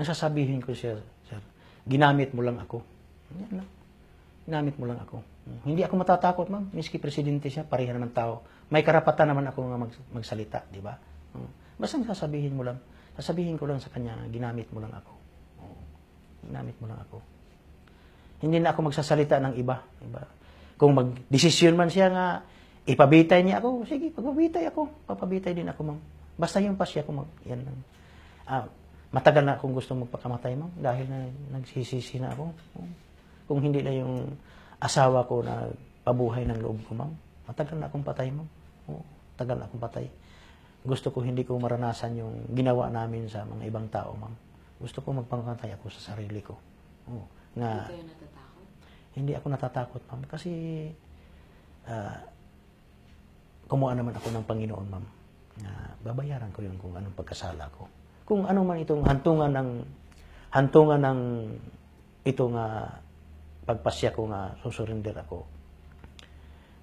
Ang sasabihin ko siya, sir, ginamit mo lang ako. Yan lang. Ginamit mo lang ako. Hindi ako matatakot, ma'am. Miski presidente siya, pareha naman tao. May karapatan naman ako nga magsalita, di ba? Basta sasabihin mo lang. Sasabihin ko lang sa kanya, ginamit mo lang ako. Ginamit mo lang ako. Hindi na ako magsasalita ng iba. Diba? Kung mag-desisyon man siya nga, ipabitay niya ako, sige, pagpabitay ako. Papabitay din ako, ma'am. Basta yung pasya ko, ma'am. Yan lang. Matagal na akong gusto magpakamatay, ma'am. Dahil na nagsisisi na ako. Kung hindi na yung asawa ko na pabuhay ng loob ko, ma'am. Matagal na akong patay, ma'am. Matagal na akong patay. Gusto ko hindi ko maranasan yung ginawa namin sa mga ibang tao, ma'am. Gusto ko magpakamatay ako sa sarili ko. Hindi kayo natatakot? Hindi ako natatakot, ma'am. Kasi kumuha naman ako ng Panginoon, ma'am. Babayaran ko yun kung anong pagkasala ko. Kung ano man itong hantungan ng ito nga pagpasya ko nga susurinder ako.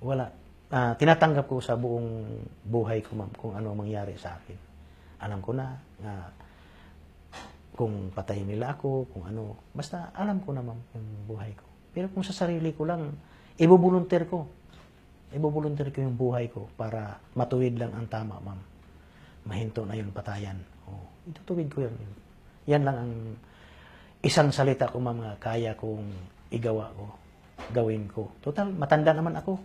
Wala. Tinatanggap ko sa buong buhay ko, ma'am, kung ano mangyari sa akin. Alam ko na kung patayin nila ako, kung ano. Basta alam ko na, ma'am, yung buhay ko. Pero kung sa sarili ko lang, ibubulunter ko. Ibubulunter ko yung buhay ko para matuwid lang ang tama, ma'am. Mahinto na yung patayan. Itutuwid ko yun. Yan lang ang isang salita ko, ma'am, kaya kong igawa ko, gawin ko. Total, matanda naman ako.